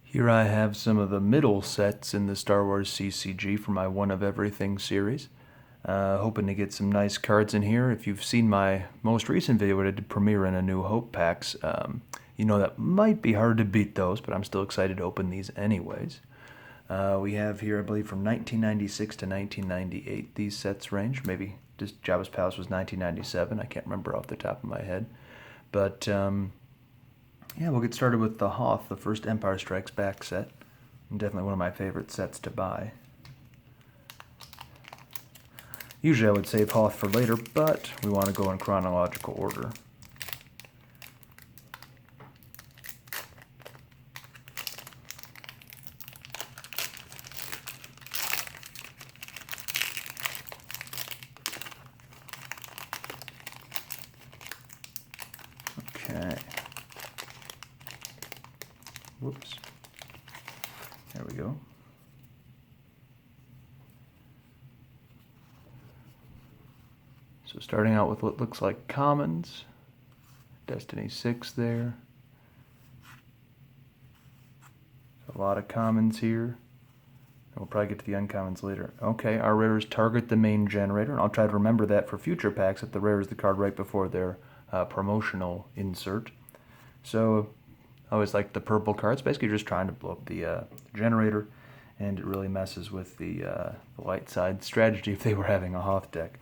Here I have some of the middle sets in the Star Wars CCG for my One of Everything series. Hoping to get some nice cards in here. If you've seen my most recent video where I did Premiere and A New Hope packs, you know that might be hard to beat those, but I'm still excited to open these anyways. We have here, I believe, from 1996 to 1998, these sets range. Maybe just Jabba's Palace was 1997. I can't remember off the top of my head. But yeah, we'll get started with the Hoth, the first Empire Strikes Back set. Definitely one of my favorite sets to buy. Usually I would save Hoth for later, but we want to go in chronological order. Okay. Whoops. There we go. So starting out with what looks like commons. Destiny 6 there. A lot of commons here. And we'll probably get to the uncommons later. Okay, our rares target the main generator, and I'll try to remember that for future packs that the rare is the card right before their promotional insert. So I always like the purple cards, basically just trying to blow up the generator, and it really messes with the light side strategy if they were having a Hoth deck.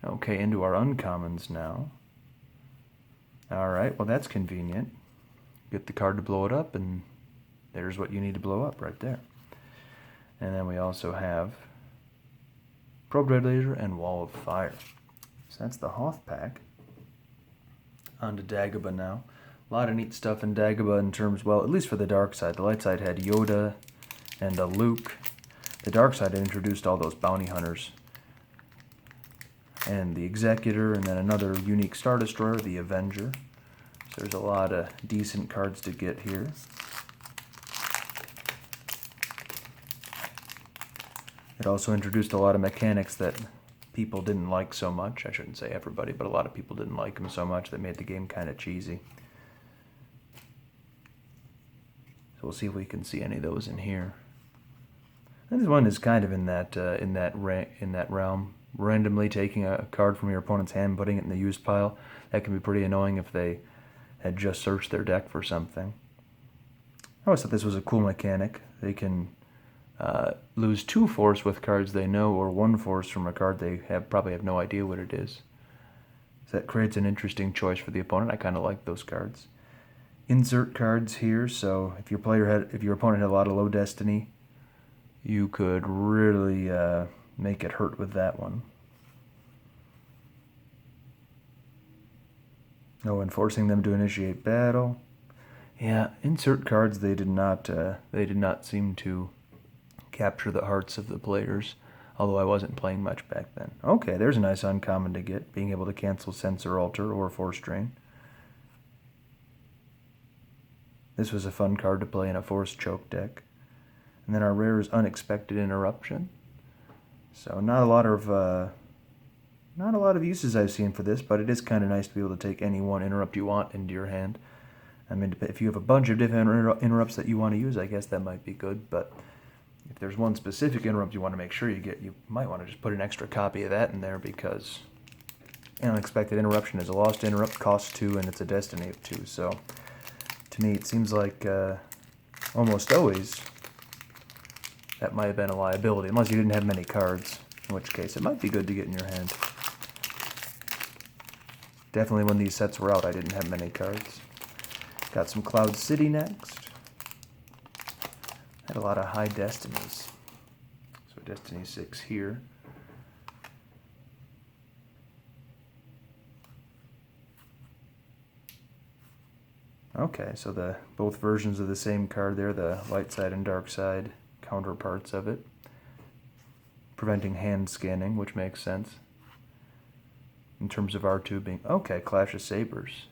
Okay, into our uncommons now. Alright, well that's convenient. Get the card to blow it up, and there's what you need to blow up right there. And then we also have Probe Red Laser and Wall of Fire. So that's the Hoth pack. On to Dagobah now. A lot of neat stuff in Dagobah in terms, well, at least for the dark side. The light side had Yoda and a Luke. The dark side had introduced all those bounty hunters. And the Executor, and then another unique Star Destroyer, the Avenger. So there's a lot of decent cards to get here. It also introduced a lot of mechanics that people didn't like so much. I shouldn't say everybody, but a lot of people didn't like them so much that made the game kind of cheesy. So we'll see if we can see any of those in here. And this one is kind of in that realm. Randomly taking a card from your opponent's hand and putting it in the used pile. That can be pretty annoying if they had just searched their deck for something. I always thought this was a cool mechanic. They can lose 2 force with cards they know, or 1 force from a card they probably have no idea what it is. So that creates an interesting choice for the opponent. I kind of like those cards. Insert cards here, so if your opponent had a lot of low destiny, you could really make it hurt with that one. No enforcing them to initiate battle. Yeah, insert cards, they did not seem to capture the hearts of the players, although I wasn't playing much back then. Okay, there's a nice uncommon to get, being able to cancel Censor Altar or Force Drain. This was a fun card to play in a Force Choke deck. And then our rare is Unexpected Interruption. So not a lot of uses I've seen for this, but it is kind of nice to be able to take any one interrupt you want into your hand. I mean, if you have a bunch of different interrupts that you want to use, I guess that might be good, but if there's one specific interrupt you want to make sure you get, you might want to just put an extra copy of that in there, because an Unexpected Interruption is a lost interrupt, costs 2, and it's a destiny of 2. So to me, it seems like almost always that might have been a liability, unless you didn't have many cards, in which case it might be good to get in your hand. Definitely when these sets were out, I didn't have many cards. Got some Cloud City next. Had a lot of high destinies. So Destiny 6 here. Okay, so both versions of the same card there, the light side and dark side counterparts of it. Preventing hand scanning, which makes sense. In terms of R2 being... Okay, Clash of Sabers.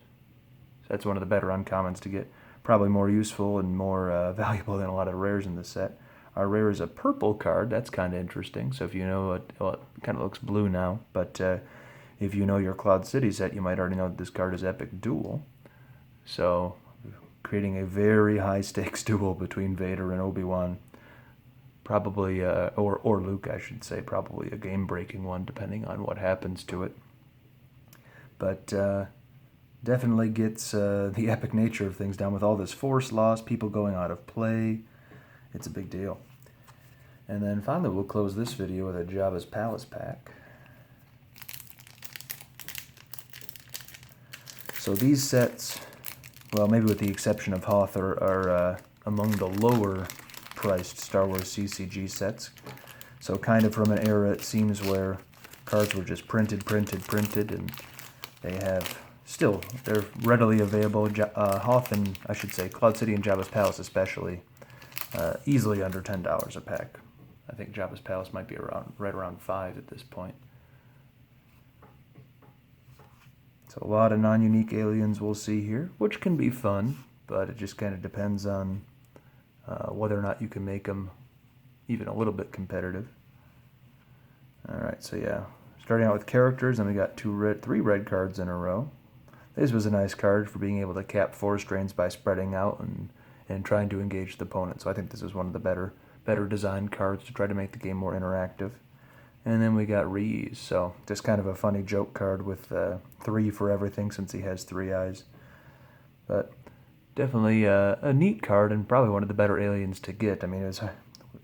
So that's one of the better uncommons to get. Probably more useful and more valuable than a lot of rares in the set. Our rare is a purple card. That's kind of interesting. So if you know... well, it kind of looks blue now, but if you know your Cloud City set, you might already know that this card is Epic Duel. So creating a very high-stakes duel between Vader and Obi-Wan. Probably, or Luke, I should say, probably a game-breaking one, depending on what happens to it. But definitely gets the epic nature of things down with all this force loss, people going out of play. It's a big deal. And then finally, we'll close this video with a Jabba's Palace pack. So these sets, well, maybe with the exception of Hoth, are among the lower priced Star Wars CCG sets. So kind of from an era, it seems, where cards were just printed, and they have still, they're readily available. Hoth and, I should say, Cloud City and Jabba's Palace especially, easily under $10 a pack. I think Jabba's Palace might be right around $5 at this point. So a lot of non-unique aliens we'll see here, which can be fun, but it just kind of depends on whether or not you can make them even a little bit competitive. Alright, so yeah, starting out with characters, and we got three red cards in a row. This was a nice card for being able to cap force drains by spreading out and trying to engage the opponent. So I think this is one of the better designed cards to try to make the game more interactive. And then we got Reese, so just kind of a funny joke card with 3 for everything since he has 3 eyes. But definitely a neat card and probably one of the better aliens to get. I mean,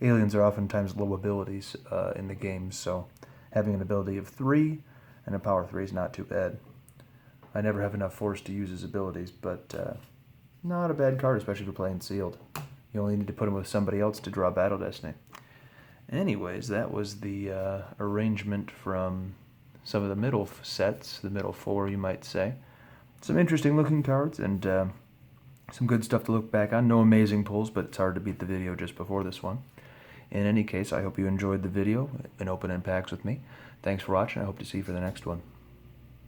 aliens are oftentimes low abilities in the games, so having an ability of 3 and a power 3 is not too bad. I never have enough force to use his abilities, but not a bad card, especially for playing sealed. You only need to put him with somebody else to draw Battle Destiny. Anyways, that was the arrangement from some of the middle sets, the middle 4, you might say. Some interesting looking cards and some good stuff to look back on. No amazing pulls, but it's hard to beat the video just before this one. In any case, I hope you enjoyed the video and opening packs with me. Thanks for watching. I hope to see you for the next one.